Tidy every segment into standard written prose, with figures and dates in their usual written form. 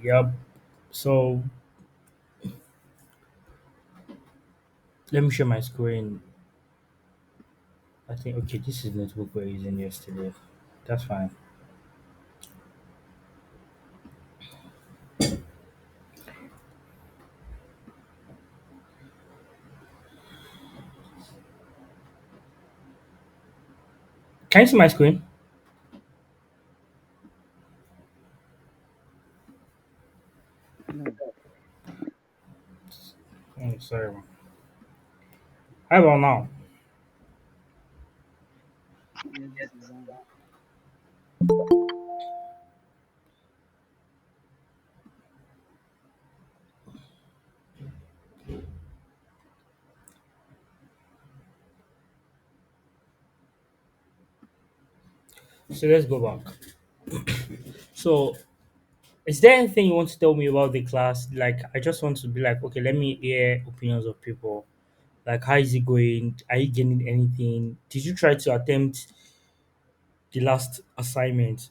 Yep. So let me share my screen. I think okay, this is notebook we're using yesterday. That's fine. Can you see my screen? No, Oh, sorry. How about now? yes, this is on. So let's go back. So is there anything you want to tell me about the class? Like I just want to be like, okay, let me hear opinions of people. Like how is it going? Are you getting anything? Did you try to attempt the last assignment?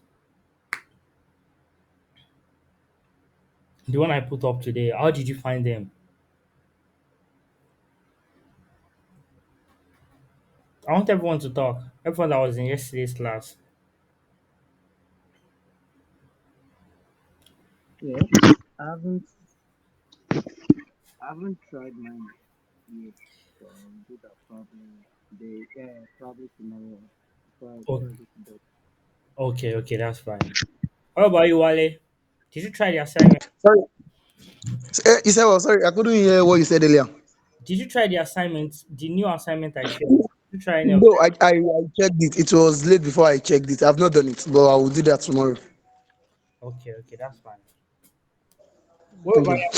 The one I put up today. How did you find them? I want everyone to talk. Everyone that was in yesterday's class. Yeah, I haven't, I haven't tried mine yet. So I'll do that probably today. Yeah, probably tomorrow. Before I Oh, before I go to bed. okay, okay, that's fine. How about you, Wale? Did you try the assignment? Sorry, you said, well, sorry, I couldn't hear what you said earlier. Did you try the assignment, the new assignment I shared? Did you try any of No, them? I checked it. It was late before I checked it. I've not done it, but I will do that tomorrow. Okay, okay, that's fine. What Thank about you.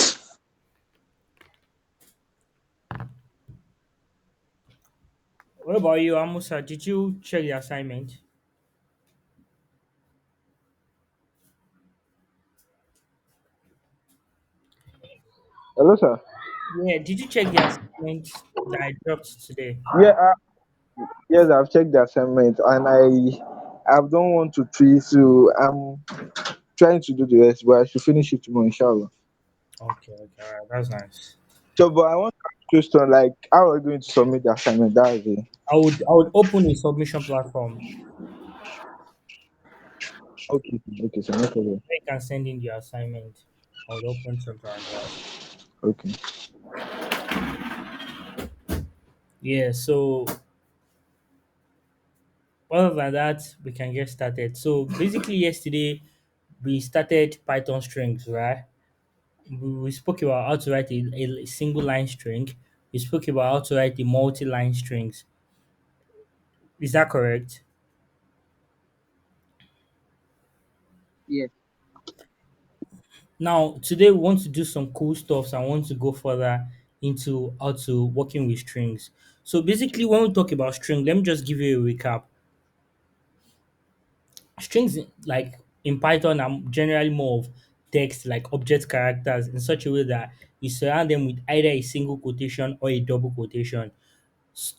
what about you, Amusa? Did you check the assignment? Hello, sir. Yeah, did you check the assignment that I dropped today? Yeah, yes, I've checked the assignment and I've done 1 to 3, so I'm trying to do the rest, but I should finish it tomorrow, inshallah. Okay, okay, all right, that's nice. So, but I want to ask a question like, how are you going to submit the assignment? That's it. I would open a submission platform Okay, okay, so no problem. where you can send in the assignment. I would open something like that. Okay. Yeah, so other than that, we can get started. So basically, yesterday we started Python strings, right? We spoke about how to write a single line string. We spoke about how to write the multi line strings. Is that correct? Yes, Now, today we want to do some cool stuff. So I want to go further into how to working with strings. So basically, when we talk about string, let me just give you a recap. Strings like in Python are generally more of text like object characters in such a way that you surround them with either a single quotation or a double quotation.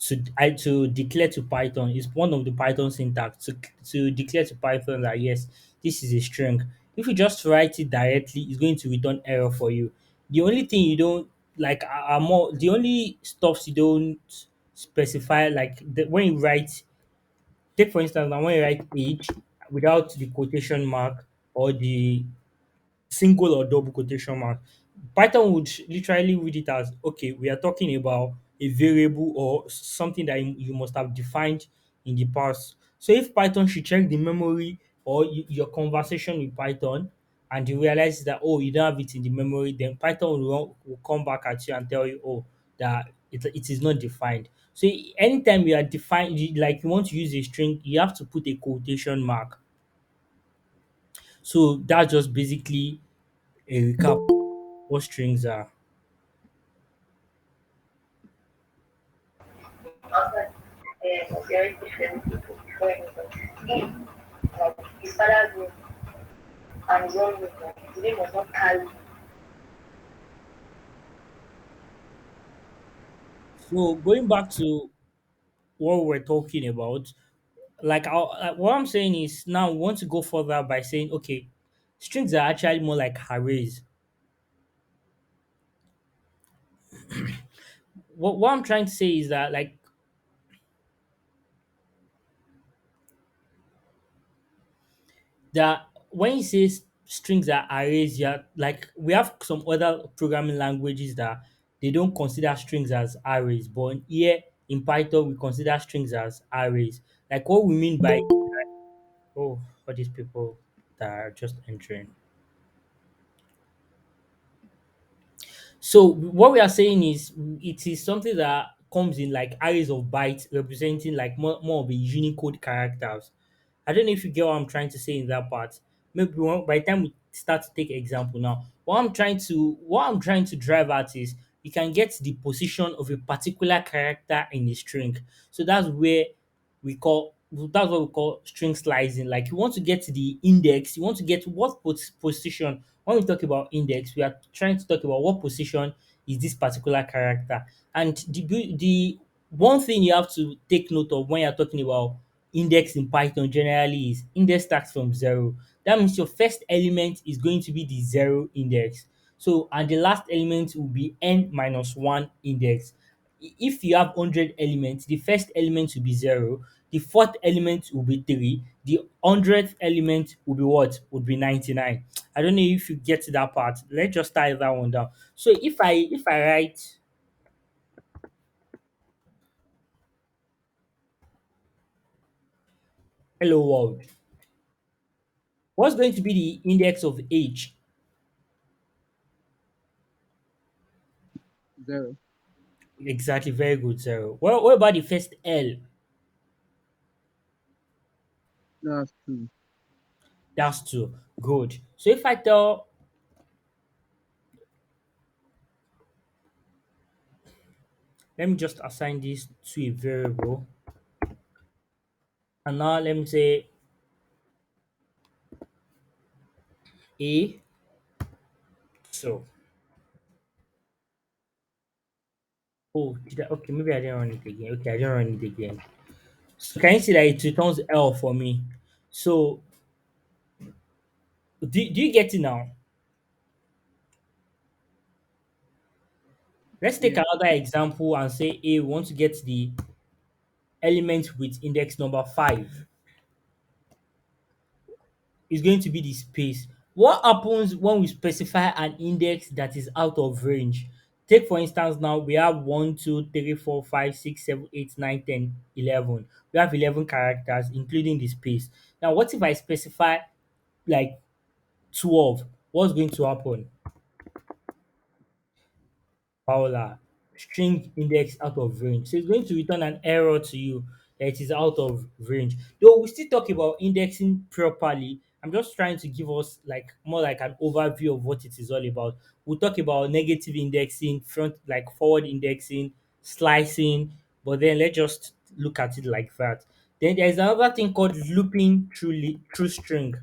To declare to Python is one of the Python syntax to declare to Python that yes, this is a string. If you just write it directly, it's going to return error for you. The only thing you don't like are more the only stuffs you don't specify like when you write. Take for instance, now when you write age without the quotation mark or the single or double quotation mark, Python would literally read it as okay, we are talking about a variable or something that you must have defined in the past. So if Python should check the memory or your conversation with Python and you realize that oh you don't have it in the memory, then Python will come back at you and tell you oh that it is not defined. So anytime you are defined like you want to use a string, you have to put a quotation mark. So that's just basically a recap what strings are. So going back to what we're talking about, like what I'm saying is now we want to go further by saying, okay, Strings are actually more like arrays. What I'm trying to say is that that when you say strings are arrays, yeah, like we have some other programming languages that they don't consider strings as arrays, but here in Python we consider strings as arrays. Like what we mean by oh, all these people that are just entering. So what we are saying is it is something that comes in like arrays of bytes representing like more of a Unicode characters. I don't know if you get what I'm trying to say in that part. Maybe by the time we start to take example now, what I'm trying to drive at is you can get the position of a particular character in a string. So that's what we call string slicing. Like you want to get the index, you want to get what position. When we talk about index, we are trying to talk about what position is this particular character. And the one thing you have to take note of when you're talking about index in Python generally is index starts from zero. That means your first element is going to be the zero index. So, and the last element will be n minus one index. If you have 100 elements, the first element will be zero, the fourth element will be three, the 100th element will be what? Would be 99. I don't know if you get to that part. Let's just type that one down. So if I write hello world, what's going to be the index of age? Zero. Exactly, very good, zero. Well, what about the first L? That's two. That's two. Good. So if I tell, let me just assign this to a variable, and now let me say a. So, oh, okay, maybe I didn't run it again. Okay, I didn't run it again. So can you see that it returns L for me? So do you get it now? Let's take Yeah. another example and say A, we want to get the element with index number 5. Is going to be the space. What happens when we specify an index that is out of range? Take for instance now we have 1, 2, 3, 4, 5, 6, 7, 8, 9, 10, 11. We have 11 characters including the space. Now what if I specify like 12? What's going to happen? Paula, string index out of range. So it's going to return an error to you that it is out of range. Though we still talk about indexing properly, I'm just trying to give us like more like an overview of what it is all about. We'll talk about negative indexing, front like forward indexing, slicing, but then let's just look at it like that. Then there's another thing called looping through string.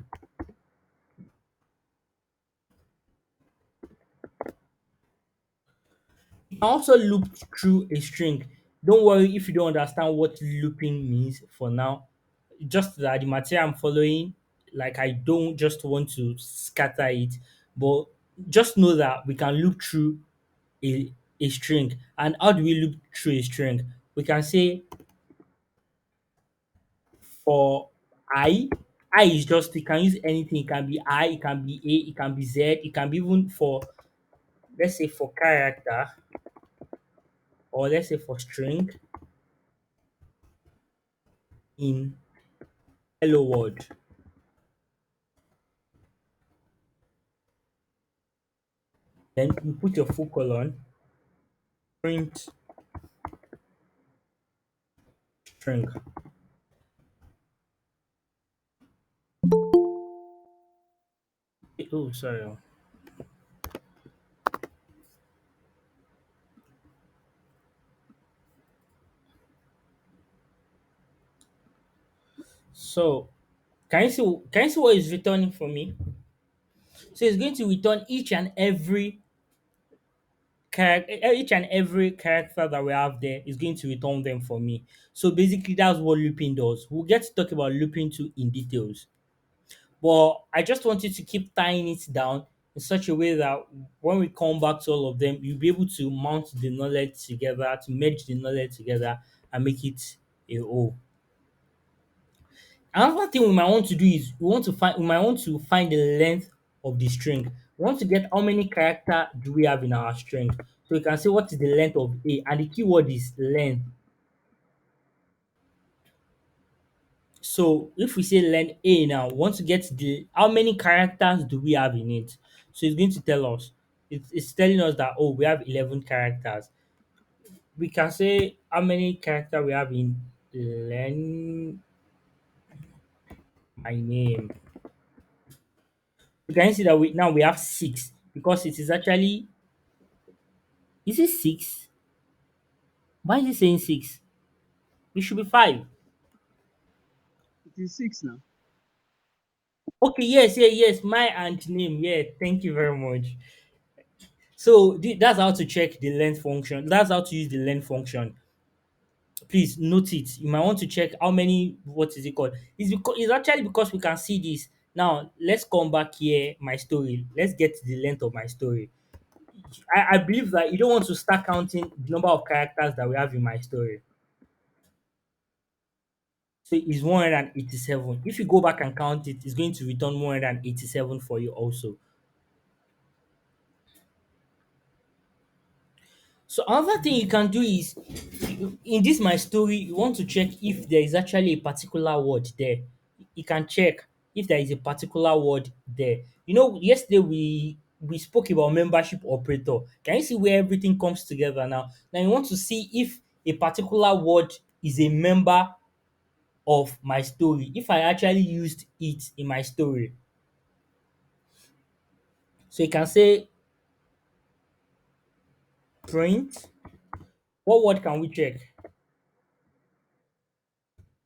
You can also loop through a string. Don't worry if you don't understand what looping means for now. Just that the material I'm following, like I don't just want to scatter it, but just know that we can loop through a string. And how do we loop through a string? We can say for I is just you can use anything. It can be I, it can be A, it can be Z, it can be even for let's say for character or let's say for string in hello world. Then you put your full colon, print string. Oh, sorry. So can you see what is returning for me? So it's going to return each and every character that we have there is going to return them for me. So basically that's what looping does. We'll get to talk about looping too in details. But I just want you to keep tying it down in such a way that when we come back to all of them, you'll be able to mount the knowledge together, to merge the knowledge together and make it a whole. Another thing we might want to do is we might want to find the length of the string. We want to get how many character do we have in our string. So we can say what is the length of A, and the keyword is length. So if we say length A now, we want to get the how many characters do we have in it. So it's going to tell us. It's telling us that oh we have 11 characters. We can say how many character we have in length my name. You can see that we have six because it is actually is it six? Why is it saying six? It should be five. It is six now. Okay, yes, yeah, yes. My and name. Yeah, thank you very much. So that's how to check the length function. That's how to use the length function. Please note it. You might want to check how many. What is it called? It's actually because we can see this. Now let's come back here. My story. Let's get the length of my story. I believe that you don't want to start counting the number of characters that we have in my story. So it's 187. If you go back and count it, it's going to return 187 for you also. So another thing you can do is in this my story, you want to check if there is actually a particular word there. You can check if there is a particular word there. You know, yesterday we spoke about membership operator. Can you see where everything comes together now? Now you want to see if a particular word is a member of my story. If I actually used it in my story. So you can say print. What word can we check?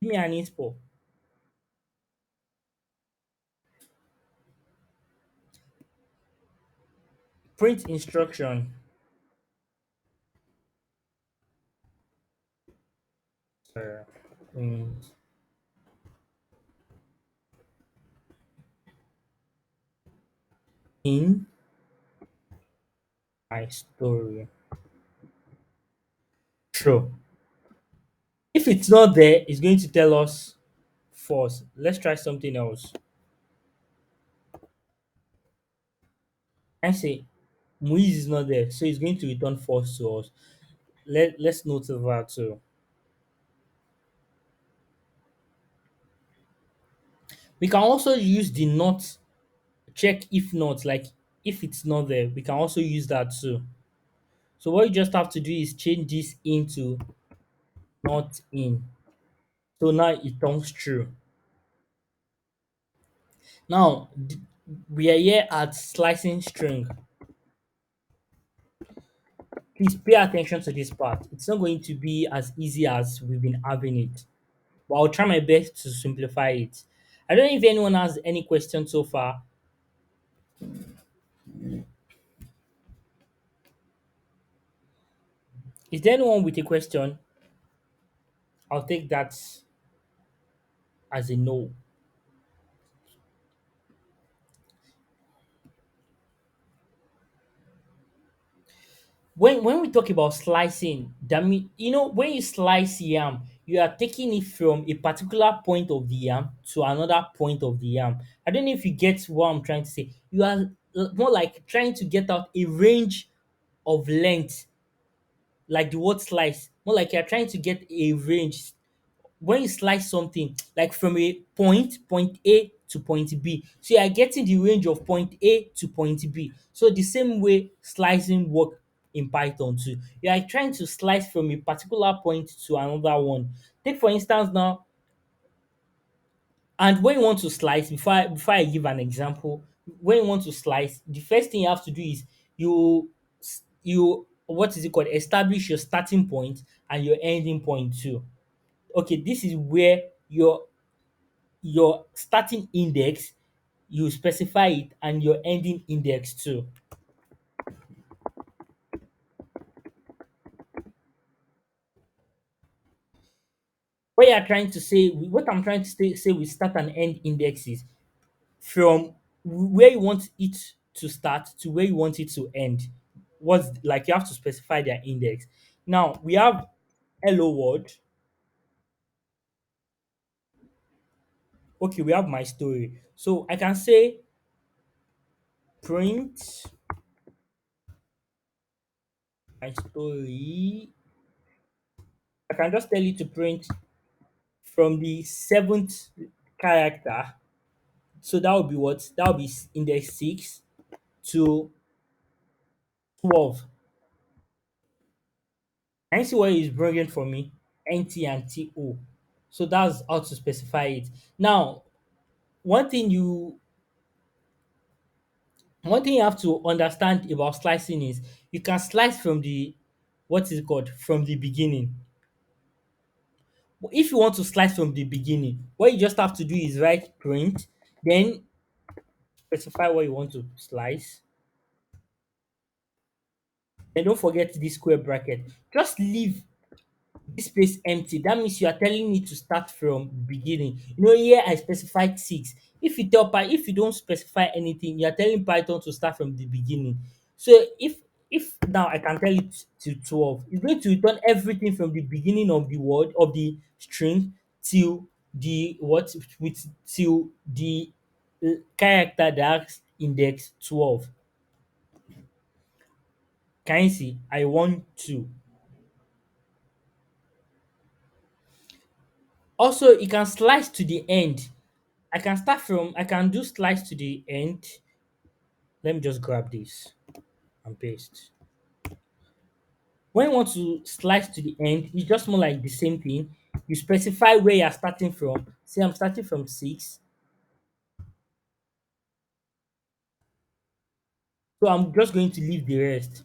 Give me an inspo. Print instruction. Uh, in, in my story. True. If it's not there, it's going to tell us false. Let's try something else. I say Muiz is not there, so it's going to return false to us. Let's note that too. We can also use the not check if not, like if it's not there, we can also use that too. So what you just have to do is change this into not in. So now it turns true. Now we are here at slicing string. Please pay attention to this part. It's not going to be as easy as we've been having it, but I'll try my best to simplify it. I don't know if anyone has any questions so far. Is there anyone with a question? I'll take that as a no. When we talk about slicing, that mean you know when you slice yam, you are taking it from a particular point of the yam to another point of the yam. I don't know if you get what I'm trying to say. You are more like trying to get out a range of length, like the word slice. More like you're trying to get a range when you slice something like from a point A to point B. So you are getting the range of point A to point B. So the same way slicing work in Python too. You are trying to slice from a particular point to another one. Take for instance now, and when you want to slice, before I give an example, when you want to slice, the first thing you have to do is you what is it called? Establish your starting point and your ending point too. Okay, this is where your starting index, you specify it, and your ending index too. What I'm trying to say with start and end indexes, from where you want it to start to where you want it to end. What's like you have to specify their index. Now we have hello world. Okay, we have my story. So I can say print my story. I can just tell you to print from the seventh character. So that would be what? That would be index 6 to 12. Can you see what it's bringing for me? NT and TO. So that's how to specify it. Now, one thing you one thing you have to understand about slicing is you can slice from the what is it called from the beginning. But if you want to slice from the beginning, what you just have to do is write print, then specify what you want to slice. And don't forget this square bracket. Just leave this space empty. That means you are telling me to start from beginning. You know, here I specified 6. If you don't specify anything, you are telling Python to start from the beginning. So if now I can tell it to 12, it's going to return everything from the beginning of the word of the string till the what with till the character that's index 12. Can you see? I want to. Also, you can slice to the end. I can do slice to the end. Let me just grab this and paste. When you want to slice to the end, it's just more like the same thing. You specify where you're starting from. Say I'm starting from 6. So I'm just going to leave the rest.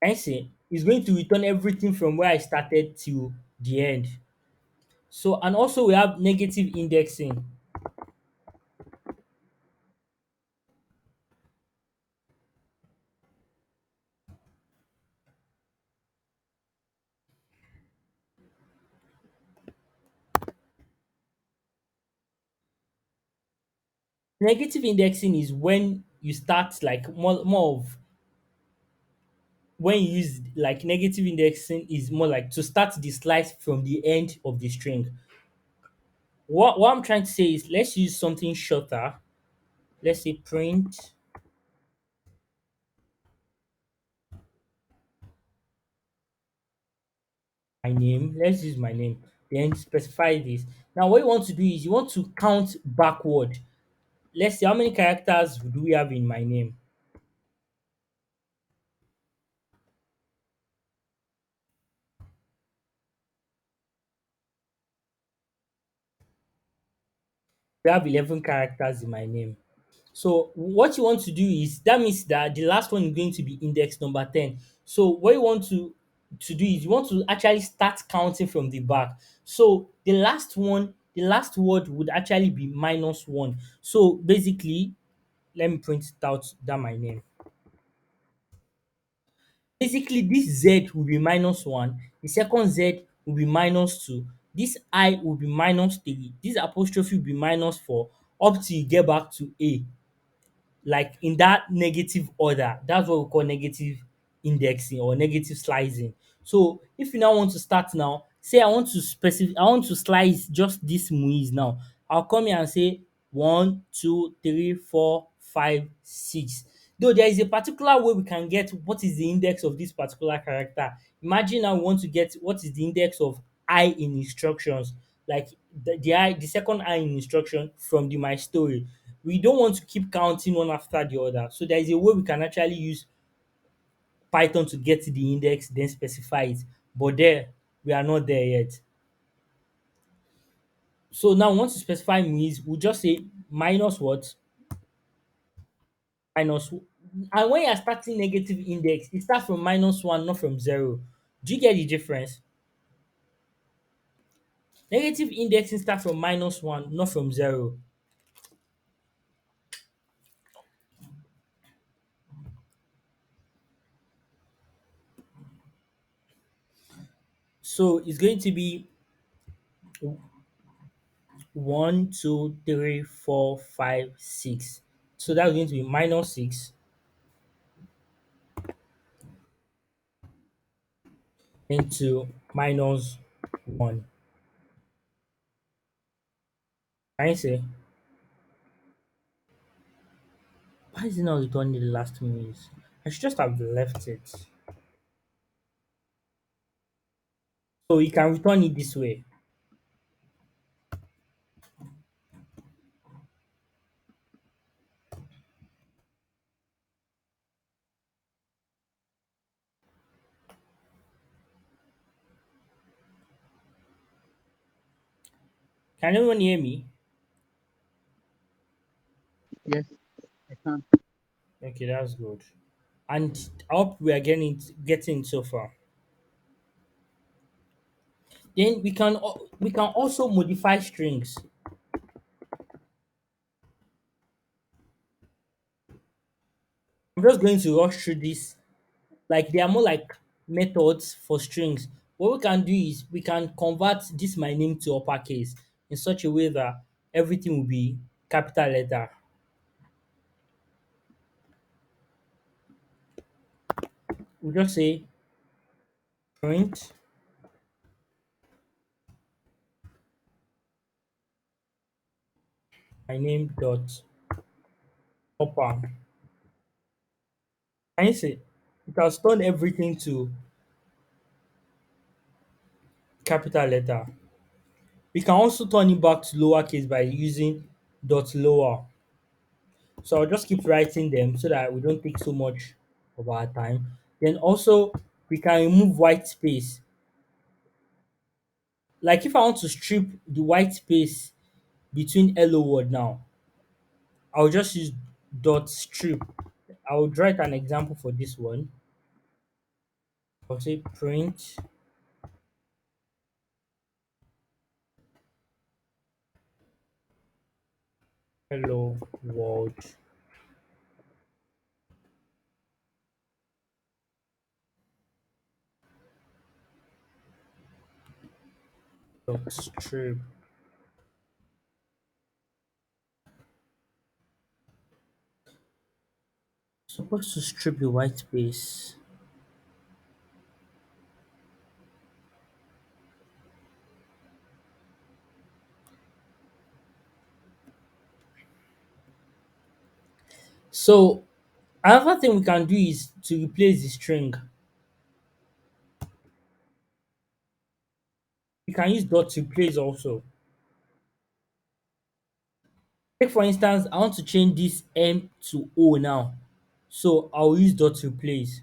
I see. It's going to return everything from where I started to the end. So and also we have negative indexing. Negative indexing is when you start like more of when you use like negative indexing is more like to start the slice from the end of the string. What I'm trying to say is let's use something shorter. Let's say print my name. Let's use my name. Then specify this. Now what you want to do is you want to count backward. Let's see how many characters do we have in my name. We have 11 characters in my name. So what you want to do is that means that the last one is going to be index number 10. So what you want to do is you want to actually start counting from the back. So the last word would actually be -1. So basically, let me print it out that my name. Basically, this Z will be -1, the second Z will be -2, this I will be -3, this apostrophe will be -4 up till you get back to A. Like in that negative order. That's what we call negative indexing or negative slicing. So if you now want to start now, say I want to slice just this muiz now. I'll come here and say 1, 2, 3, 4, 5, 6. Though there is a particular way we can get what is the index of this particular character. Imagine now we want to get what is the index of I in instructions, like the second I in instruction from the my story. We don't want to keep counting one after the other. So there is a way we can actually use Python to get the index, then specify it. But there, we are not there yet. So now once you specify means, we'll just say minus what? Minus. And when you're starting negative index, it starts from -1, not from 0. Do you get the difference? Negative indexing starts from -1, not from 0. So it's going to be one, two, three, four, five, six. So that's going to be minus six into minus one. Can you say? Why is it not returning the last minute? I should just have left it. So you can return it this way. Can anyone hear me? Yes, I can. Okay, that's good. And I hope we are getting so far. Then we can also modify strings. I'm just going to rush through this. Like they are more like methods for strings. What we can do is we can convert this my name to uppercase in such a way that everything will be capital letter. We just say print my name dot upper. Can you see? It has turned everything to capital letter. We can also turn it back to lowercase by using dot lower. So I'll just keep writing them so that we don't take so much of our time. Then also we can remove white space. Like if I want to strip the white space between hello word now, I'll just use dot strip. I'll write an example for this one. I'll say print hello world dot strip. Supposed to strip the white space. So another thing we can do is to replace the string. We can use dot to replace also. Take for instance, I want to change this M to O now. So I'll use dot to replace.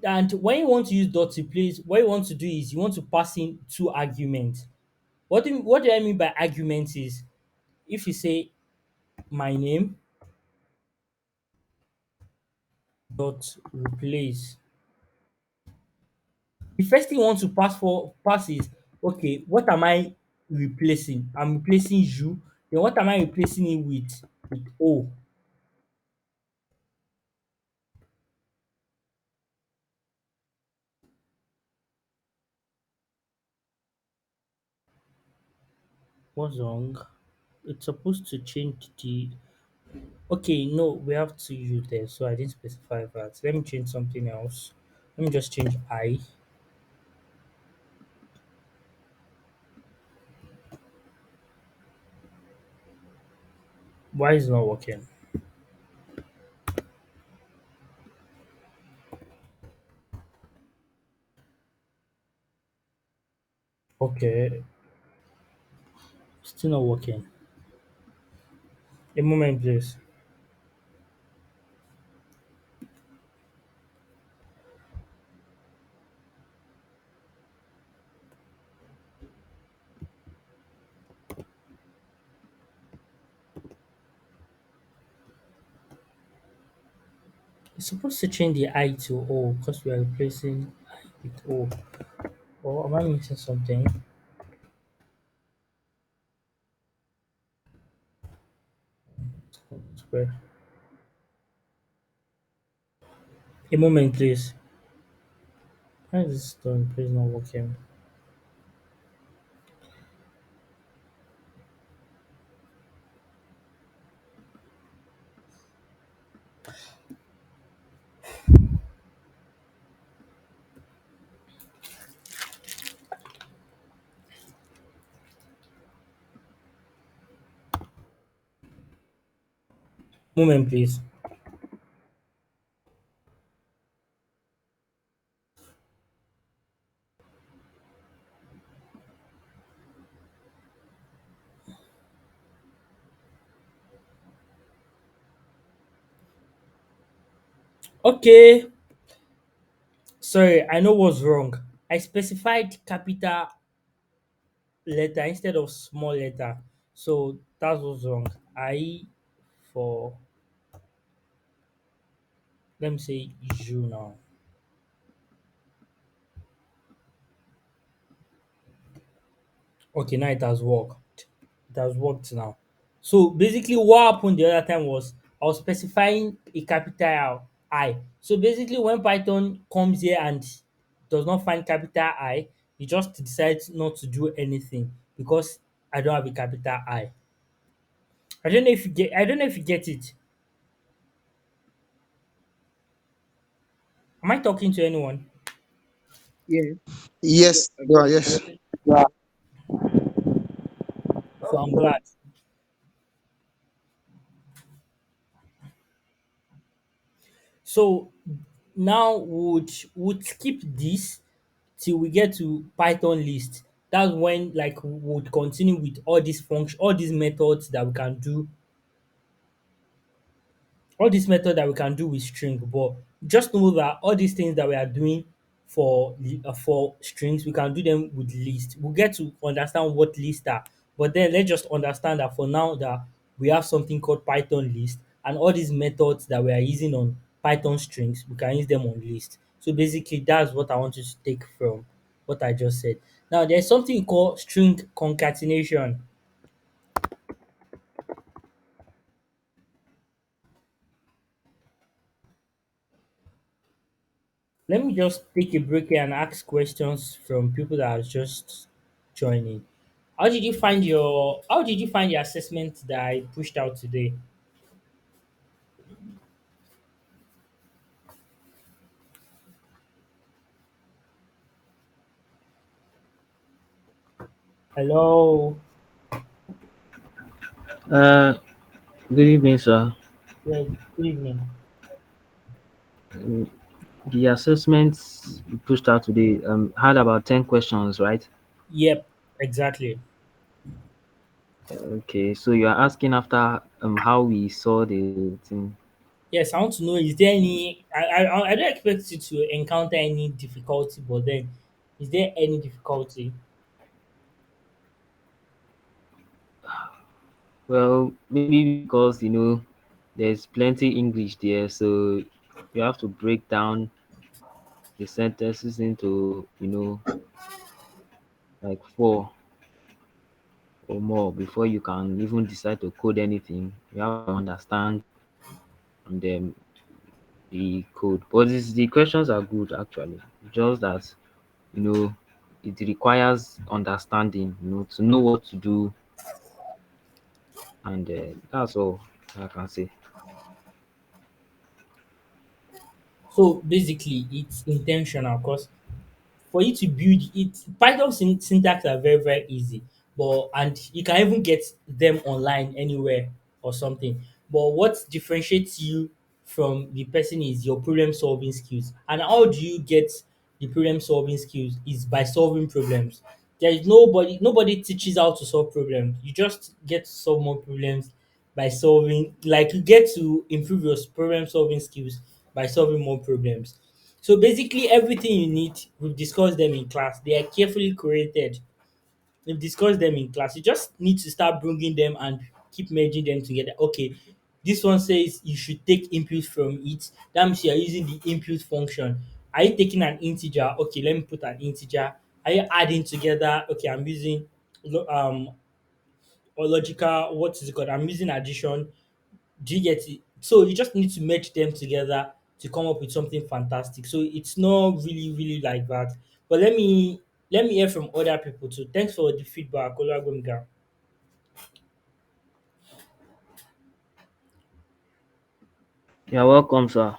And when you want to use dot to replace, what you want to do is you want to pass in two arguments. What do I mean by arguments is if you say my name dot replace, the first thing you want to pass is okay, what am I replacing? I'm replacing you. Then what am I replacing it with? With O. What's wrong? It's supposed to change the okay, no, we have to use there, so I didn't specify that. Let me change something else. Let me just change I. Why is it not working? Okay, still not working. A moment, please. It's supposed to change the I to O because we are replacing I with O. Or am I missing something? Square. A moment, please. Why is this done? Please not working. Moment, please. Okay. Sorry, I know what's wrong. I specified capital letter instead of small letter. So that was wrong. I for let me say you now. Okay, now it has worked. It has worked now. So basically, what happened the other time was I was specifying a capital I. So basically, when Python comes here and does not find capital I, it just decides not to do anything because I don't have a capital I. I don't know if you get. I don't know if you get it. Am I talking to anyone? Yeah, Yes, I yeah, got you. yes. So I'm glad. So now would skip this till we get to Python list. That's when like we would continue with all these function, all these methods that we can do, all these methods that we can do with string. But just know that all these things that we are doing for strings, we can do them with list. We'll get to understand what lists are, but then let's just understand that for now that we have something called Python list, and all these methods that we are using on Python strings, we can use them on list. So basically, that's what I want you to take from what I just said. Now, there's something called string concatenation. Let me just take a break here and ask questions from people that are just joining. How did you find your assessment that I pushed out today? Hello. Uh, Good evening, sir. Yeah, good evening. Mm, The assessments you pushed out today had about 10 questions, right? Yep, exactly. Okay, so you're asking after how we saw the thing. Yes, I want to know is there any I don't expect you to encounter any difficulty, but then is there any difficulty? Well, maybe because there's plenty English there, so you have to break down the sentences into like four or more before you can even decide to code anything. You have to understand them the code. But the questions are good actually. Just that you know it requires understanding, to know what to do, and that's all I can say. So basically it's intentional because for you to build it, Python syntax are very, very easy. But and you can even get them online anywhere or something. But what differentiates you from the person is your problem solving skills. And how do you get the problem solving skills is by solving problems. There is nobody teaches how to solve problems. You just get to solve more problems by solving, like you get to improve your problem solving skills by solving more problems. So basically, everything you need, we've discussed them in class. They are carefully created. We've discussed them in class. You just need to start bringing them and keep merging them together. Okay, this one says you should take input from it. That means you are using the input function. Are you taking an integer? Okay, let me put an integer. Are you adding together? Okay, I'm using or logical. What is it called? I'm using addition. Do you get it? So you just need to merge them together to come up with something fantastic. So it's not really, really like that. But let me hear from other people too. Thanks for the feedback, Olagunga. You're welcome, sir.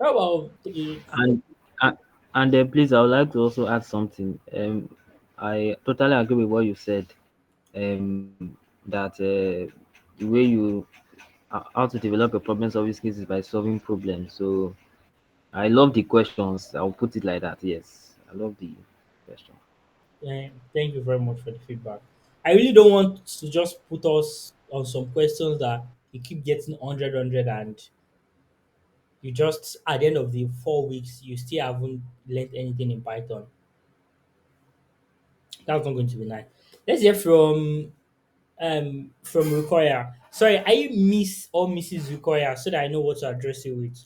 How about the And uh, and please, I would like to also add something. I totally agree with what you said. That the way you how to develop a problem solving skills is by solving problems. So I love the questions. I'll put it like that. Yes, I love the question. thank you very much for the feedback. I really don't want to just put us on some questions that you keep getting 100, and you just at the end of the 4 weeks you still haven't learned anything in Python. That's not going to be nice. Let's hear from Rukoya. Sorry, are you Miss or Mrs. Rukoya so that I know what to address you with?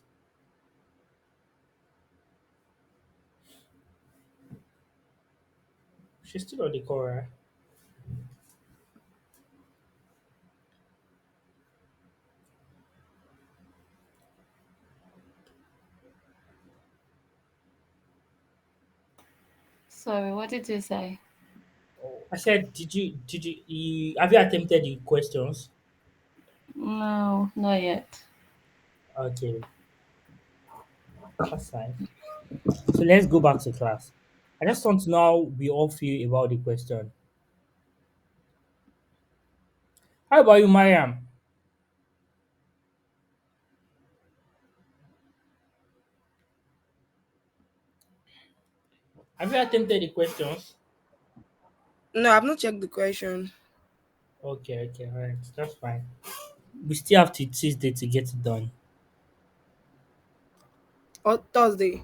She's still on the call, right? Sorry, what did you say? I said, have you attempted the questions? No, not yet. Okay, that's fine. So let's go back to class. I just want to know how we all feel about the question. How about you, Mariam? Have you attempted the questions? No, I've not checked the question. Okay, okay, all right, that's fine. We still have to Tuesday to get it done. Or Thursday.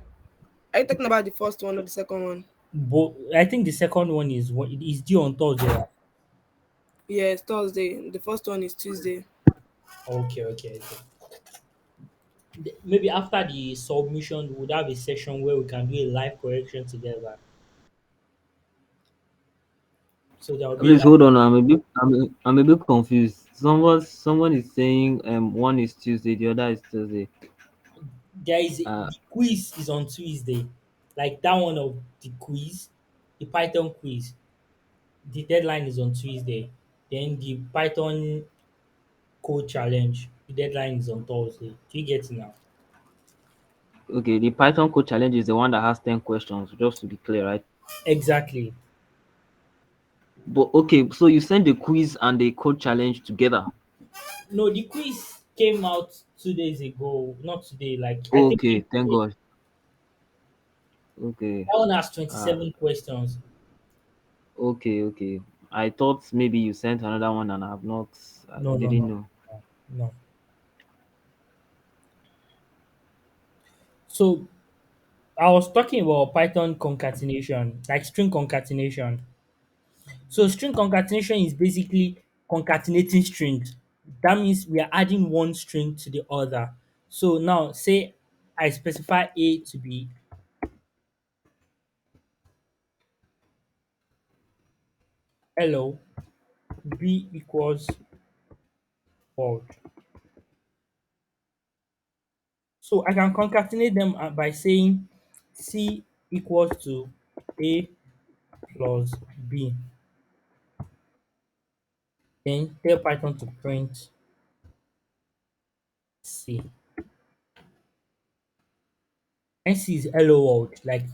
Are you talking about the first one or the second one? But I think the second one is what it is due on Thursday. Right? Yes, Thursday. The first one is Tuesday. Okay, okay, okay. Maybe after the submission, we would have a session where we can do a live correction together. So there will be Please like hold on. I'm a bit confused. Someone is saying one is Tuesday, the other is Thursday. Uh, the quiz is on Tuesday, like that one of the quiz, the Python quiz. The deadline is on Tuesday. Then the Python code challenge, the deadline is on Thursday. Do you get it now? okay, the Python code challenge is the one that has 10 questions. Just to be clear, right? Exactly. But okay, so you send the quiz and the code challenge together. No, the quiz came out 2 days ago. Not today. Like I think Okay, thank yesterday. God. Okay. That one has Uh, 27 questions. okay. I thought maybe you sent another one and I have not. I No, no, didn't no, know. no, no. So I was talking about Python concatenation, like string concatenation. So string concatenation is basically concatenating strings. That means we are adding one string to the other. So now say I specify A to be hello, B equals world. So I can concatenate them by saying C equals to A plus B. Then tell Python to print C. NC is hello world. Like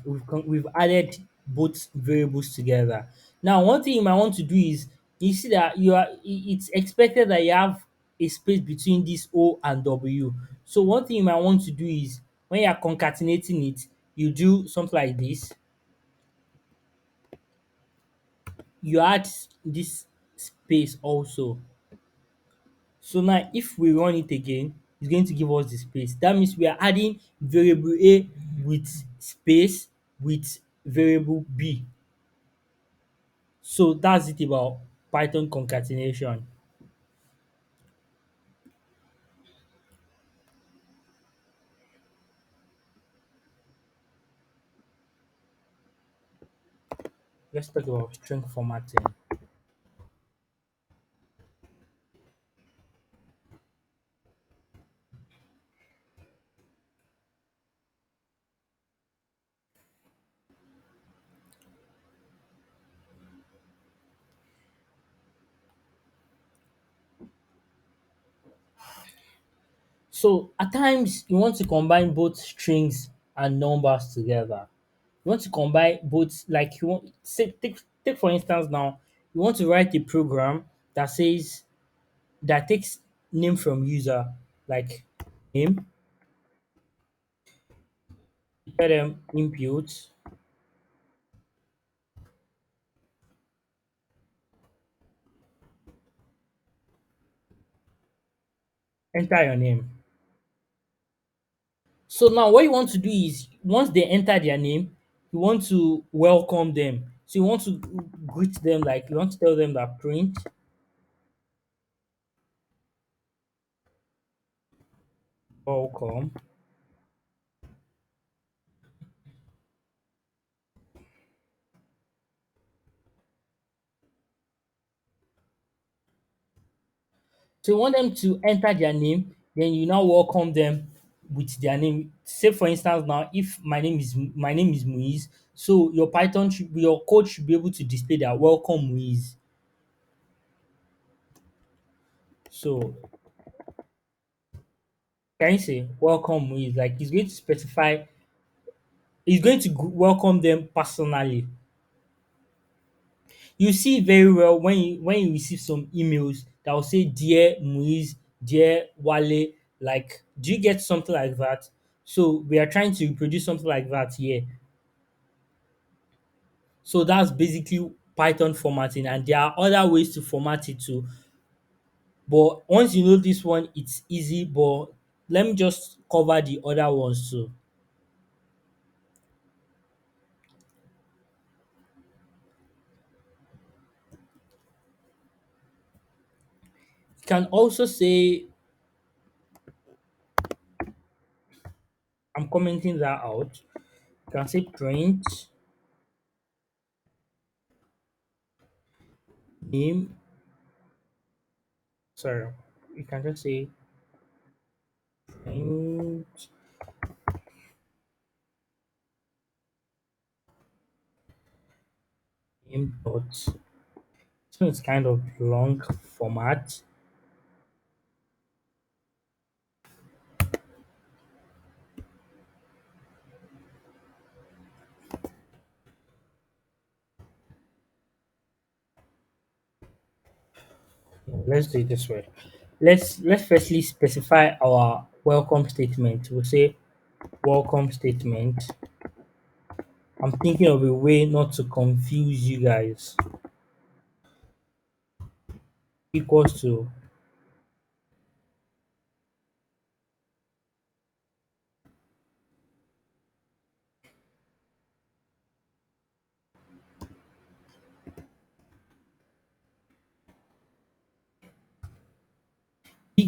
we've added both variables together. Now, one thing you might want to do is you see that it's expected that you have a space between this O and W. So one thing you might want to do is when you are concatenating it, you do something like this. You add this space also. So now if we run it again, it's going to give us the space. That means we are adding variable A with space with variable B. So that's it about Python concatenation. Let's talk about string formatting. So at times you want to combine both strings and numbers together. You want to combine both, like you want say take for instance now, you want to write a program that says that takes name from user, like name, tell them input, enter your name. So now what you want to do is once they enter their name, you want to welcome them. So you want to greet them, like you want to tell them that print welcome. So you want them to enter their name, then you now welcome them with their name. Say for instance now, if my name is Muiz, so your code should be able to display that welcome Muiz. So can you say welcome Muiz? Like he's going to specify, he's going to welcome them personally. You see very well when you receive some emails that will say dear Muiz, dear Wale, like do you get something like that? So we are trying to reproduce something like that here. So that's basically Python formatting, and there are other ways to format it too. But once you know this one, it's easy. But let me just cover the other ones too. You can also say, I'm commenting that out. You can say print name. Sorry, you can just say print name dot. So it's kind of long format. Let's do it this way. Let's firstly specify our welcome statement. We'll say welcome statement. I'm thinking of a way not to confuse you guys. Equals to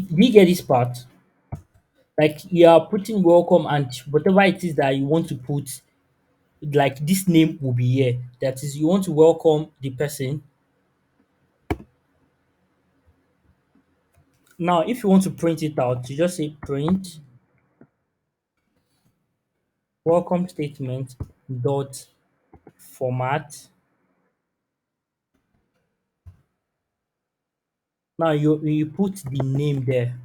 we get this part. Like you are putting welcome and whatever it is that you want to put, like this name will be here. That is, you want to welcome the person. Now, if you want to print it out, you just say print welcome statement dot format. Now you put the name there.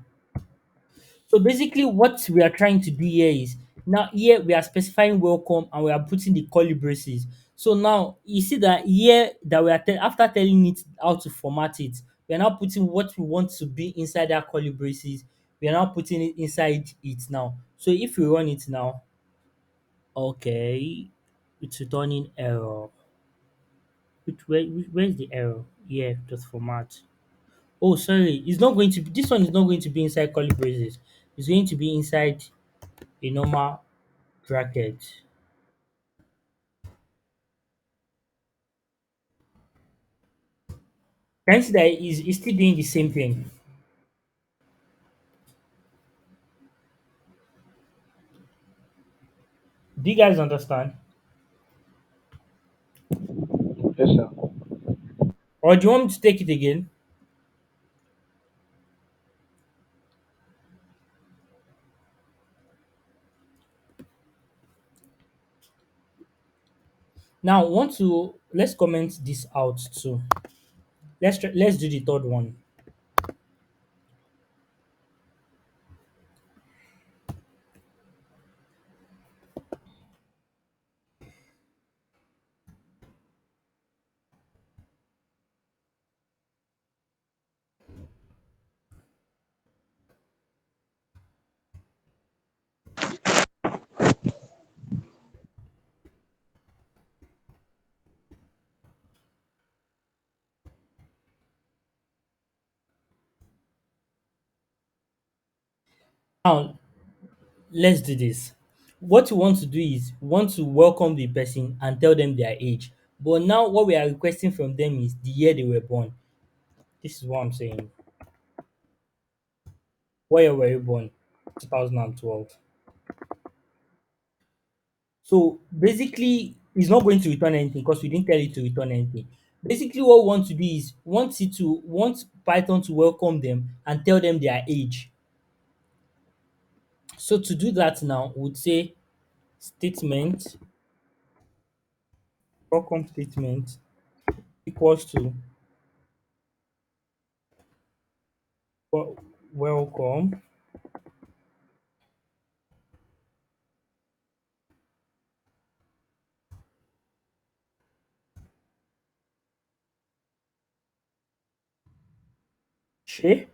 So basically, what we are trying to do here is now here we are specifying welcome and we are putting the curly braces. So now you see that here that after telling it how to format it, we are now putting what we want to be inside that curly braces. We are now putting it inside it now. So if we run it now, okay, it's returning error. Where is the error? Yeah, just format. Oh, sorry, it's not going to be. This one is not going to be inside curly braces. It's going to be inside a normal bracket. Can you see that is still doing the same thing? Do you guys understand? Yes, sir. Or do you want me to take it again? Now, let's comment this out too. Let's do the third one. Now let's do this. What we want to do is we want to welcome the person and tell them their age. But now what we are requesting from them is the year they were born. This is what I'm saying. What year were you born? 2012. So basically, it's not going to return anything because we didn't tell it to return anything. Basically, what we want to do is want Python to welcome them and tell them their age. So to do that now, we'd say statement welcome statement equals to wel- welcome. Shey,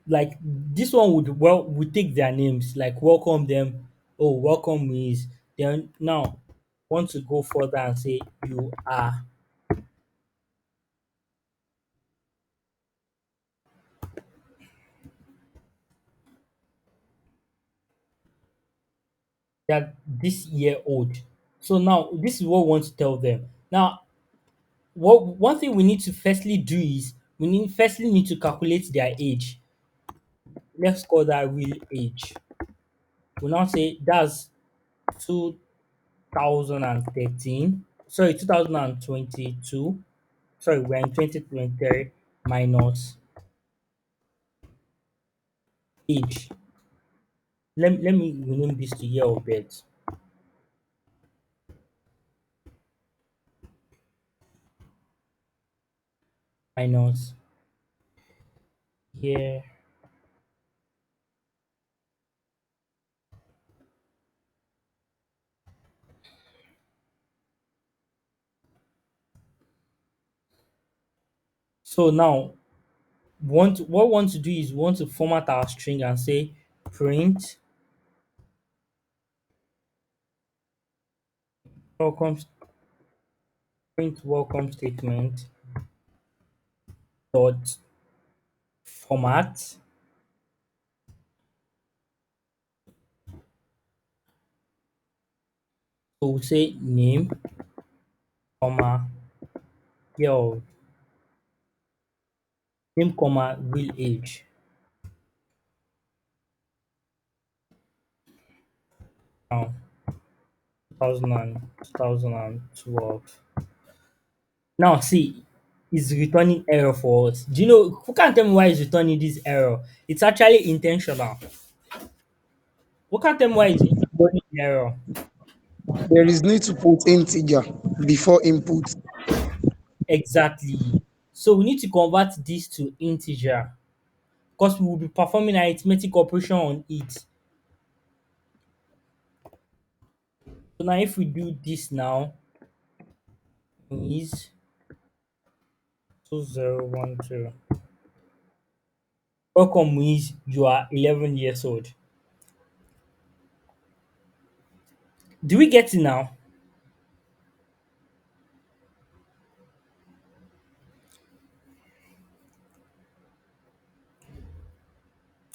like this one would take their names, like welcome them. Oh, welcome is then now want to go further and say you are that this year old. So now this is what we want to tell them. Now, what one thing we need to firstly do is we need to calculate their age. Let's call that real age. We now say that's 2013. Sorry, 2022. Sorry, we're in 2023 minus age. Let me rename this to year of birth minus year. So now what we want to do is we want to format our string and say print welcome welcome statement dot format. So we'll say name, comma, year of name, comma, real age. Now 2012. Now see, it's returning error for us. Do you know who can tell me why it's returning this error? It's actually intentional. Who can tell me why it's returning error? There is need to put integer before input. Exactly. So we need to convert this to integer because we will be performing an arithmetic operation on it. So now if we do this now is 2012. Welcome is you are 11 years old. Do we get it now?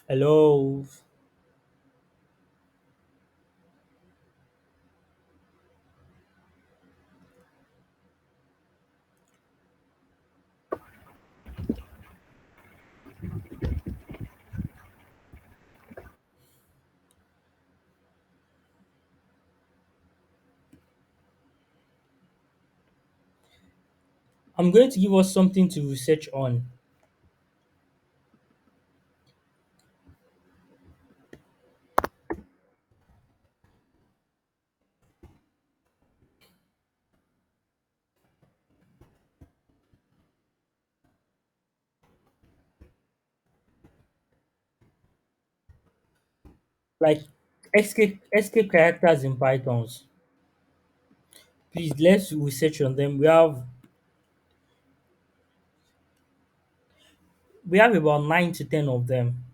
Hello. I'm going to give us something to research on. Like escape characters in Pythons. Please let's research on them. We have about 9 to 10 of them.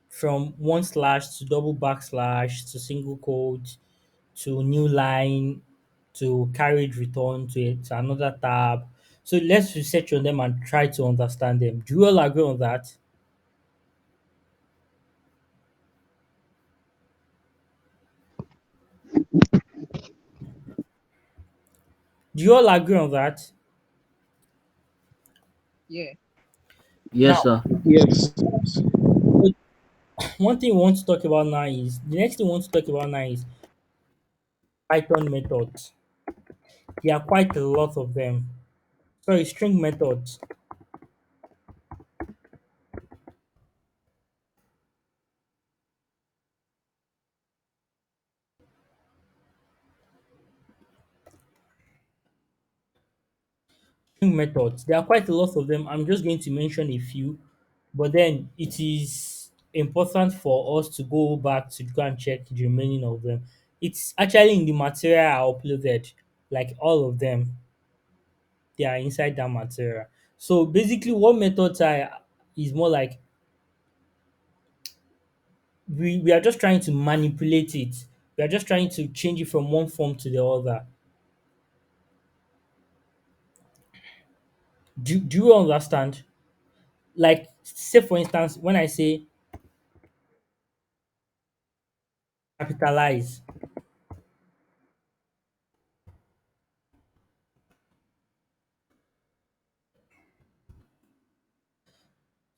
From one slash to double backslash to single quote to new line to carriage return to another tab. So let's research on them and try to understand them. Do you all agree on that? Do you all agree on that? Yeah. Yes, Now, sir. Yes. one thing we want to talk about now is the next thing we want to talk about now is Python methods. There are quite a lot of them. Sorry, string methods. String methods. There are quite a lot of them. I'm just going to mention a few, but then it is important for us to go back to go and check the remaining of them. It's actually in the material I uploaded, like all of them. They are inside that material. So basically, what methods are is more like we are just trying to manipulate it. We are just trying to change it from one form to the other. Do you understand? Like, say for instance, when I say capitalize,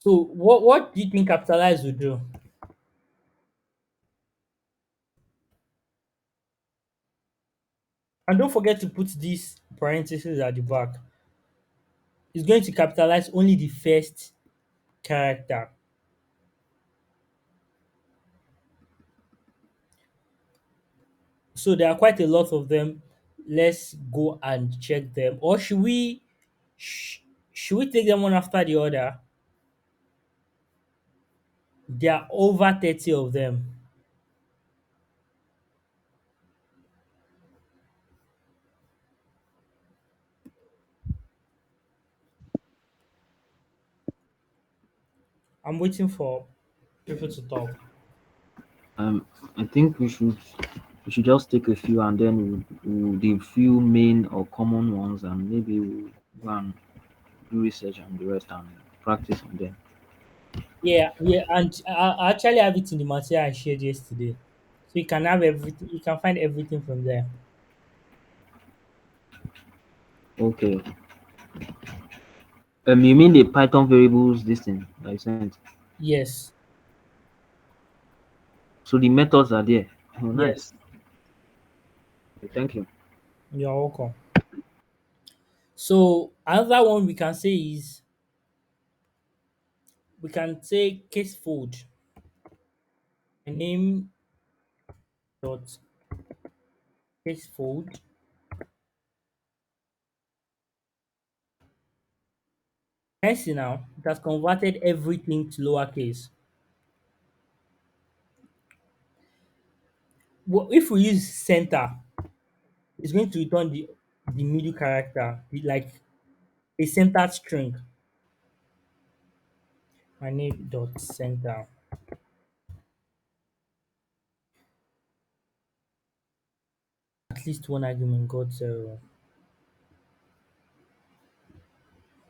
so what do you think capitalize will do? And don't forget to put these parentheses at the back. It's going to capitalize only the first character. So there are quite a lot of them. Let's go and check them. Or sh- should we take them one after the other? There are over 30 of them. I'm waiting for people to talk. Um, I think we should just take a few and then we'll the few main or common ones, and maybe we'll go and do research on the rest and practice on them. Yeah, yeah, and I actually have it in the material I shared yesterday. So you can have everything, you can find everything from there. Okay. You mean the Python variables this thing that you sent? Yes, So the methods are there. Oh, nice. yes, Okay, thank you. you're welcome. So another one we can say is we can say case fold. My name dot case fold. I see now it has converted everything to lowercase. If we use center, it's going to return the middle character, like a centered string. My name dot center. At least one argument got zero.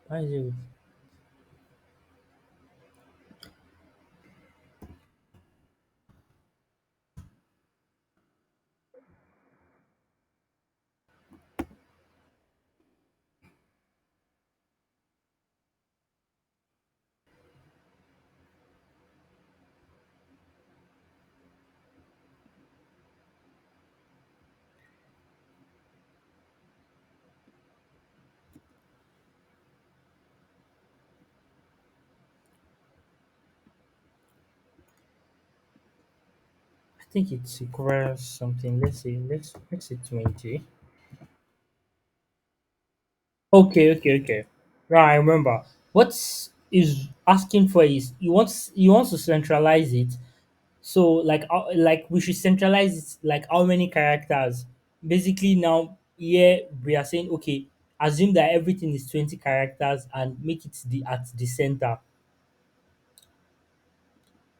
Why is it? I think it requires something. Let's say 20. Okay. Now I remember. What is asking for is you want to centralize it. So like we should centralize it like how many characters? Basically now here we are saying okay, assume that everything is 20 characters and make it the at the center.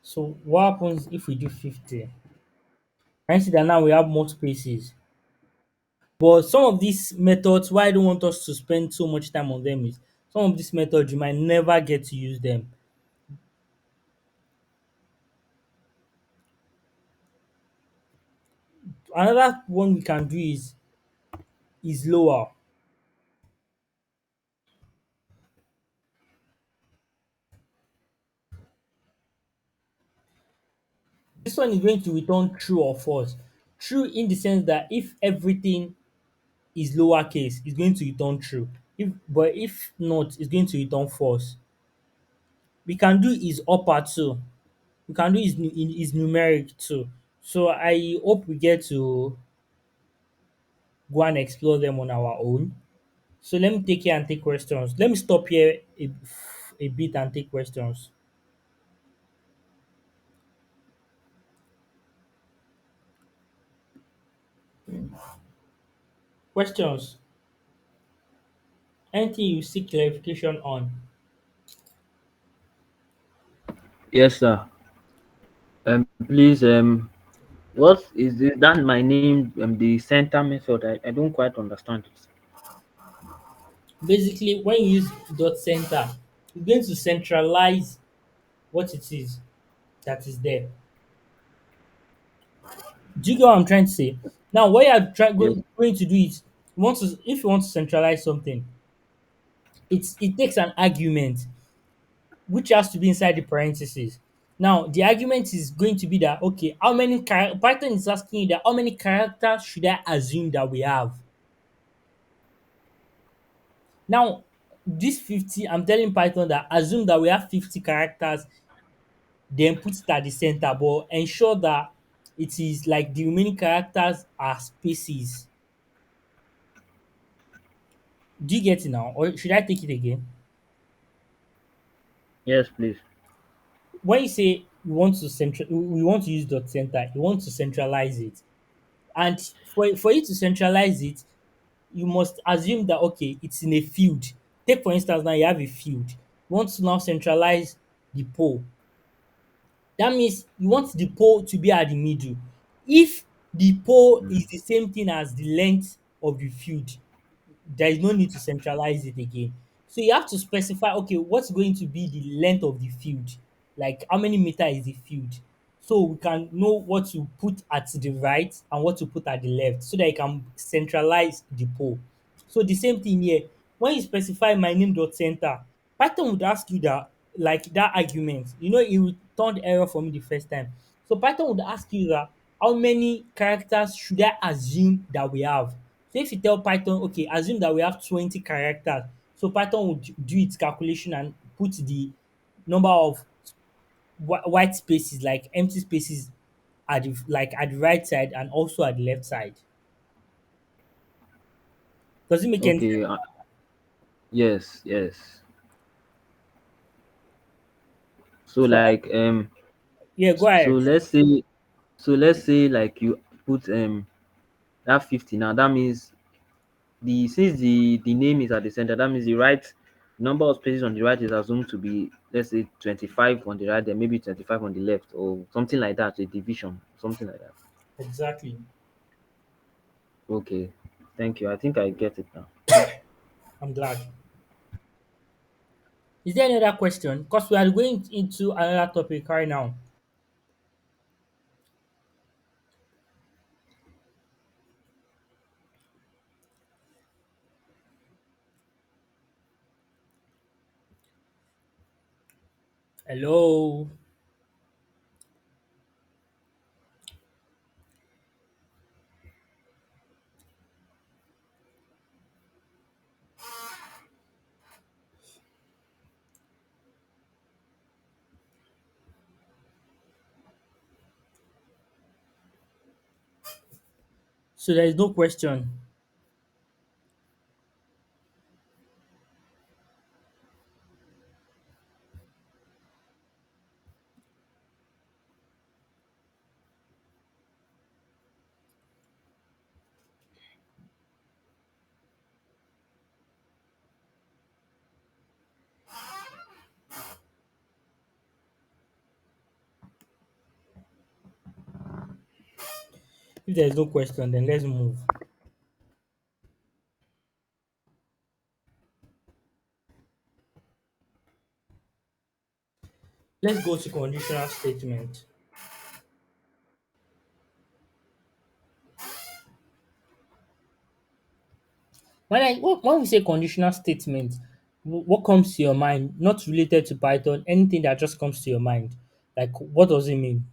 So what happens if we do 50? I see that now we have more spaces. But some of these methods, why I don't want us to spend so much time on them is some of these methods you might never get to use them. Another one we can do is lower. this one is going to return true or false. True in the sense that if everything is lowercase, it's going to return true. If not, it's going to return false. We can do is upper too. We can do is numeric too. So I hope we get to go and explore them on our own. So let me take here and take questions. Let me stop here a bit and take questions. Questions. Anything you seek clarification on? Yes, sir. Please, what is this? That my name, the center method. I don't quite understand it. Basically, when you use dot center, it's going to centralize what it is that is there. Do you get what I'm trying to say? Now, what you are Yes. going to do is, if you want to centralize something, it takes an argument which has to be inside the parentheses. Now, the argument is going to be that okay, Python is asking you that how many characters should I assume that we have? Now, this 50, I'm telling Python that assume that we have 50 characters, then put it at the center, but ensure that it is like the remaining characters are spaces. Do you get it now? Or should I take it again? Yes, please. When you say we want to use dot center, you want to centralize it. And for you to centralize it, you must assume that okay, it's in a field. Take for instance now you have a field. You want to now centralize the pole. That means you want the pole to be at the middle. If the pole Mm. is the same thing as the length of the field, there is no need to centralize it again. So you have to specify, okay, what's going to be the length of the field? Like how many meter is the field? So we can know what to put at the right and what to put at the left so that you can centralize the pole. So the same thing here. When you specify my name dot center, Python would ask you that like that argument. You know, it returned error for me the first time. So Python would ask you that how many characters should I assume that we have? So if you tell Python, okay, assume that we have 20 characters. So Python would do its calculation and put the number of white spaces, like empty spaces, at the right side and also at the left side. Does it make any Okay. sense? Yes. Yes. So So like yeah, go so ahead. let's say like you put that 50 now. That means the name is at the center. That means the right number of spaces on the right is assumed to be, let's say, 25 on the right, then maybe 25 on the left, or something like that. A division, something like that. Exactly. Okay. Thank you. I think I get it now. I'm glad. Is there any other question? Because we are going into another topic right now. Hello. So there is no question. If there is no question, then let's move. Let's go to conditional statement. When we say conditional statement, what comes to your mind? Not related to Python, anything that just comes to your mind. Like, what does it mean?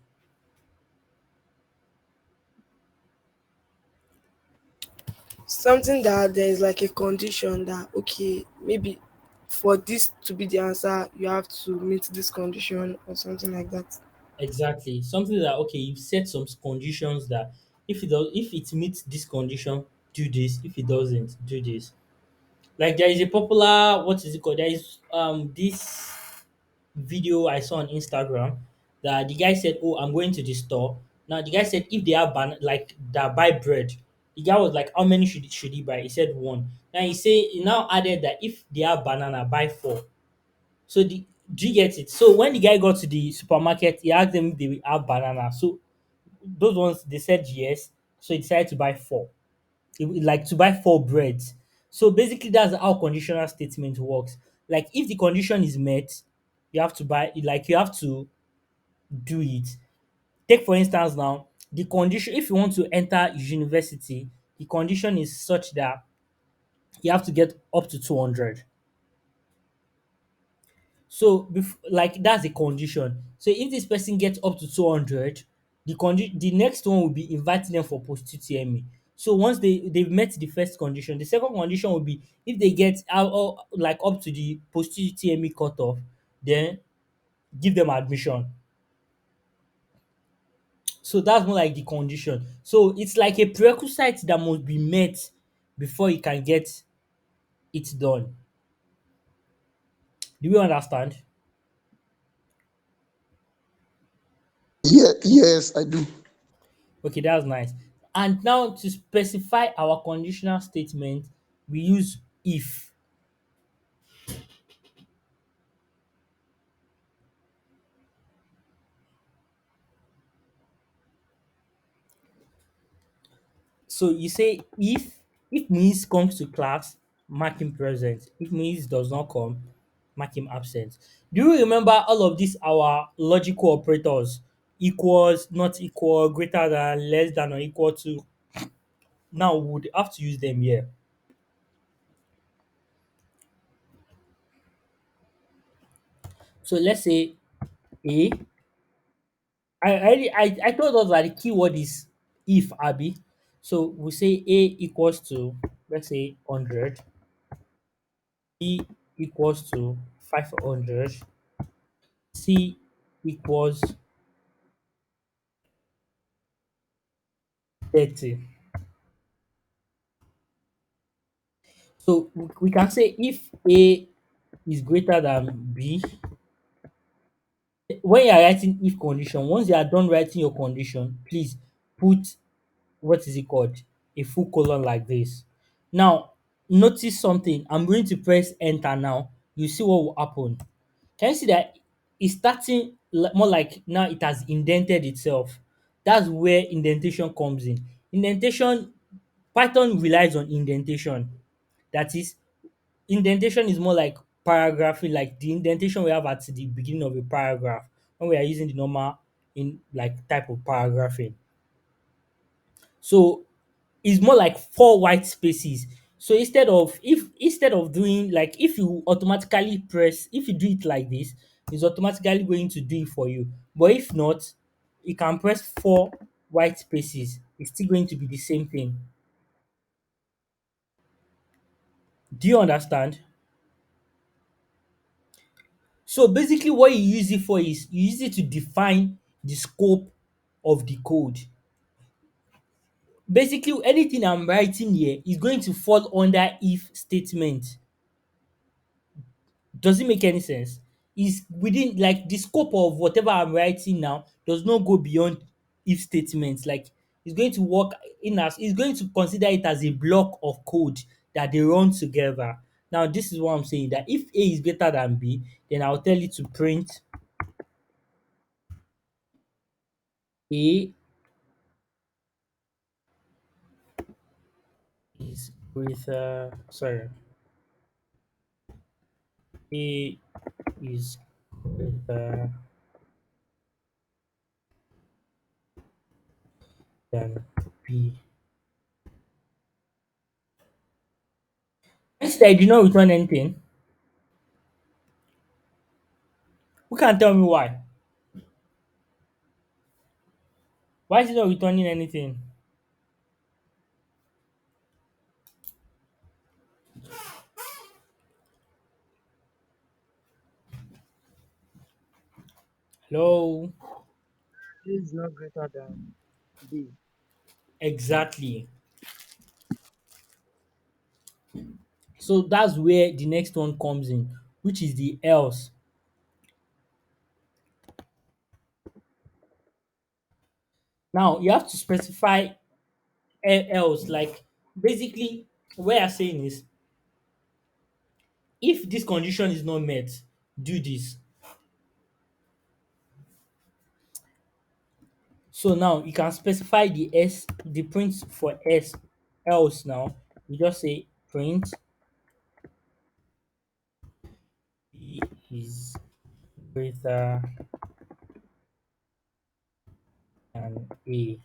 something that there is like a condition that okay, maybe for this to be the answer, you have to meet this condition or something like that. Exactly. Something that okay, you've set some conditions that if it meets this condition, do this. If it doesn't, do this. Like there is a popular what is it called? There is this video I saw on Instagram that the guy said, "Oh, I'm going to the store." Now the guy said if they have like that buy bread, the guy was like, "How many should he buy?" He said one. Now he now added that if they have banana, buy four. So do you get it? So when the guy got to the supermarket, he asked them if they will have banana. So those ones they said yes. So he decided to buy four. Like to buy four breads. So basically that's how conditional statement works. Like if the condition is met, you have to buy like you have to do it. Take for instance now, the condition if you want to enter university, the condition is such that you have to get up to 200. So like that's a condition. So if this person gets up to 200, the next one will be inviting them for post UTME. So once they've met the first condition, the second condition will be if they get out like up to the post UTME cutoff, then give them admission. So that's more like the condition. So it's like a prerequisite that must be met before you can get it done. Do you understand? Yeah, yes, I do. Okay, that's nice. And now to specify our conditional statement, we use if. So you say if Miss comes to class, mark him present. If Miss does not come, mark him absent. Do you remember all of these our logical operators? Equals, not equal, greater than, less than or equal to. Now we would have to use them here. So let's say A. I told us that the keyword is if Abby. So we say A equals to let's say 100, B equals to 500, C equals 30. So we can say if A is greater than B, when you are writing if condition, once you are done writing your condition, please put what is it called? A full colon like this. Now, notice something. I'm going to press enter now. You see what will happen. Can you see that it's starting more like now it has indented itself? That's where indentation comes in. Indentation, Python relies on indentation. That is, indentation is more like paragraphing, like the indentation we have at the beginning of a paragraph when we are using the normal in like type of paragraphing. So it's more like four white spaces. So instead of doing like if you automatically press if you do it like this, it's automatically going to do it for you. But if not, you can press four white spaces. It's still going to be the same thing. Do you understand? So basically what you use it for is you use it to define the scope of the code. Basically anything I'm writing here is going to fall under if statement. Does it make any sense? Is within like the scope of whatever I'm writing now does not go beyond if statements. Like it's going to work in as it's going to consider it as a block of code that they run together. Now this is what I'm saying that if A is greater than B, then I'll tell it to print A is greater A is greater than B. Instead, I did not return anything. Who can tell me why? Why is it not returning anything? Hello. A is not greater than B. Exactly. So that's where the next one comes in, which is the else. Now you have to specify else. Like basically, what you're saying is, if this condition is not met, do this. So now you can specify the print for else. Now you just say print B is greater than A.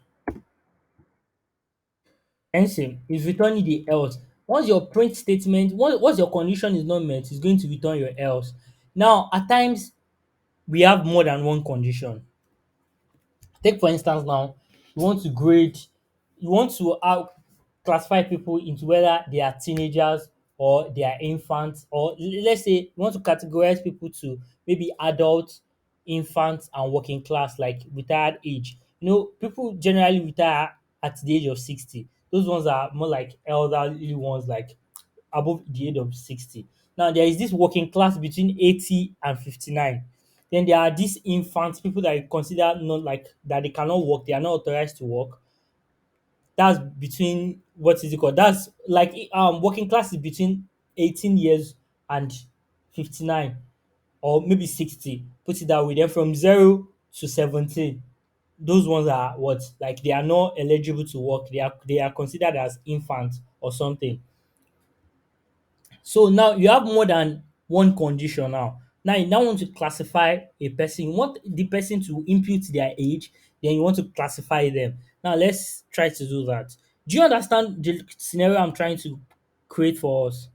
Hence, is returning the else. Once your print statement, once your condition is not met, it's going to return your else. Now, at times, we have more than one condition. Take for instance now, you want to grade, you want to classify people into whether they are teenagers or they are infants, or let's say you want to categorize people to maybe adults, infants, and working class, like retired age. People generally retire at the age of 60. Those ones are more like elderly ones, like above the age of 60. Now, there is this working class between 80 and 59. Then there are these infants, people that you consider not like that they cannot work, they are not authorized to work. That's between what is it called? That's like working class is between 18 years and 59 or maybe 60. Put it that way. Then from 0 to 17, those ones are what, like they are not eligible to work. They are considered as infants or something. So now you have more than one condition now. Now you now want to classify a person. You want the person to input their age, then you want to classify them. Now let's try to do that. Do you understand the scenario I'm trying to create for us?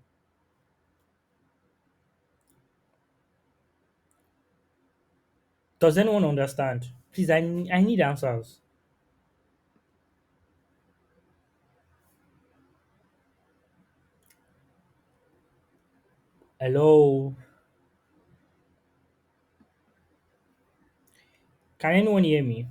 Does anyone understand? Please, I need answers. Hello? Can anyone hear me?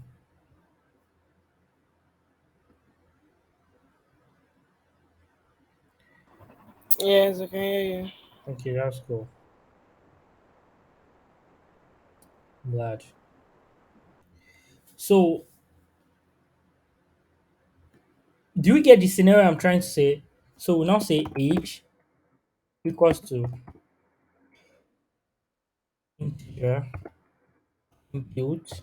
Yes, I can hear you. Okay, that's cool. Glad. So, do you get the scenario I'm trying to say? So we now say age equals to integer input.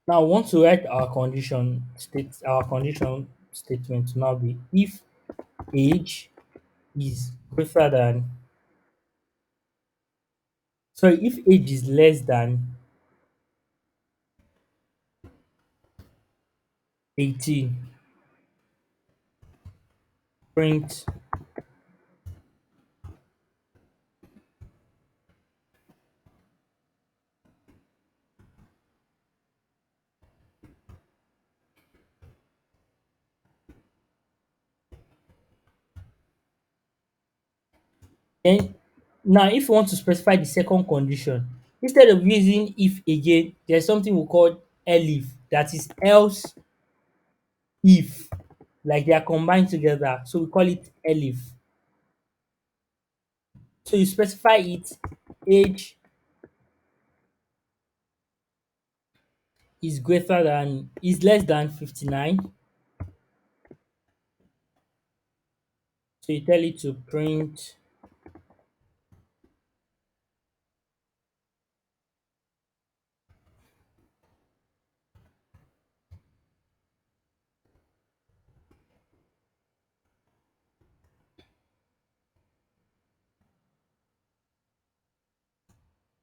Now, I want to write our condition statement to now be if age is greater than, sorry, if age is less than 18, print. Then now, if you want to specify the second condition, instead of using if again, there's something we call elif, that is else if, like they are combined together. So we call it elif. So you specify it, age is less than 59. So you tell it to print.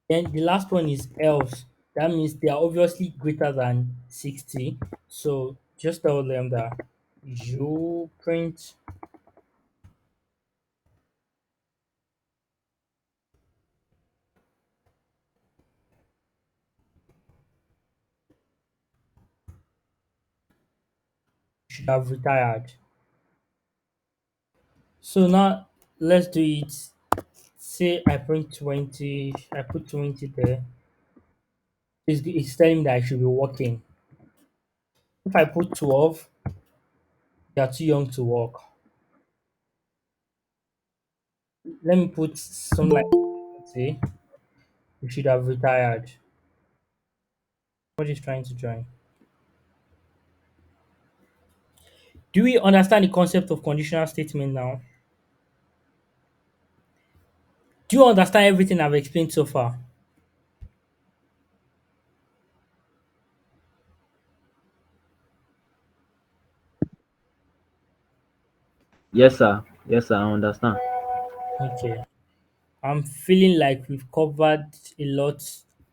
Then the last one is else. That means they are obviously greater than 60. So just tell them that you print. should have retired. So now let's do it. Say I print 20, I put 20 there. It's telling me that I should be working. If I put 12, they are too young to work. Let me put something like, say, you should have retired. What is trying to join? Do we understand the concept of conditional statement now? Do you understand everything I've explained so far? Yes, sir. Yes, sir. I understand. Okay. I'm feeling like we've covered a lot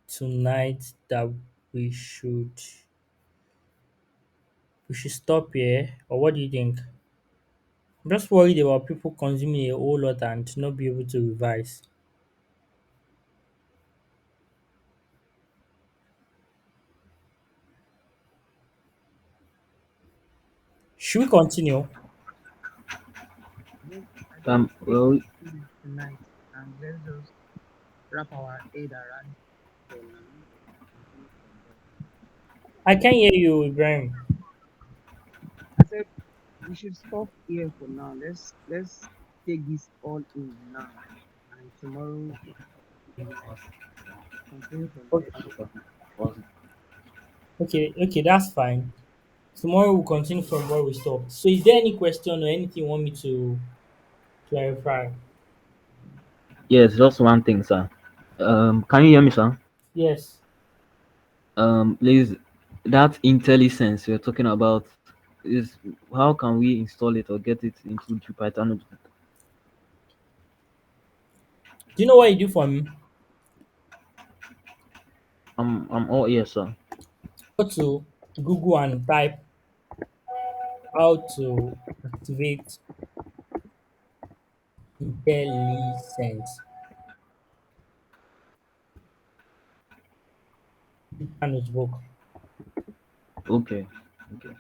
tonight that we should we should stop here. Or what do you think? I'm just worried about people consuming a whole lot and not be able to revise. Should we continue? Yes, I think take Well, it easy tonight and let's just wrap our head around for now and continue from there. I can hear you, Ibrahim. I said we should stop here for now. Let's take this all in now, and tomorrow we continue from there. Okay, that's fine. Tomorrow we'll continue from where we stopped. So is there any question or anything you want me to clarify? yes, just one thing, sir. Can you hear me, sir? Yes. Please, that IntelliSense you're talking about is how can we install it or get it into Jupyter Notebook? Do you know what you do for me? I'm all ears, sir. Go to Google and type how to activate IntelliSense notebook. Okay, okay.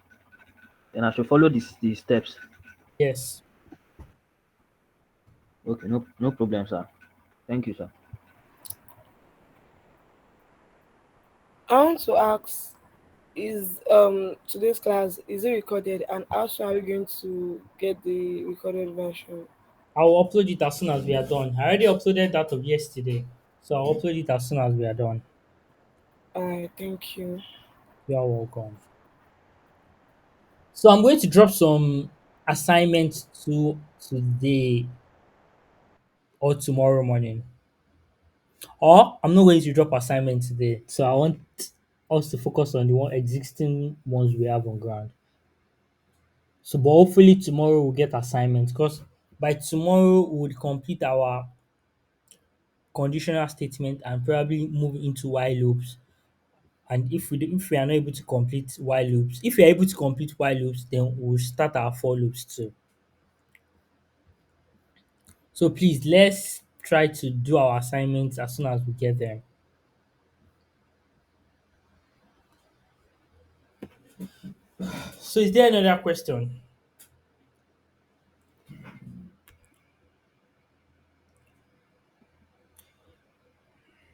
Then I should follow these steps. Yes. Okay, no problem, sir. Thank you, sir. I want to ask, is today's class is it recorded, and how soon are we going to get the recorded version? I'll upload it as soon as we are done. I already uploaded that of yesterday. So I'll upload it as soon as we are done. Alright, thank you. You are welcome. So I'm going to drop some assignments to today or tomorrow morning. Or I'm not going to drop assignments today. So I want us to focus on the one existing ones we have on ground. So but hopefully tomorrow we'll get assignments because by tomorrow we'll complete our conditional statement and probably move into while loops. And if we are not able to complete while loops, if we are able to complete while loops, then we'll start our for loops too. So please let's try to do our assignments as soon as we get them. So is there another question?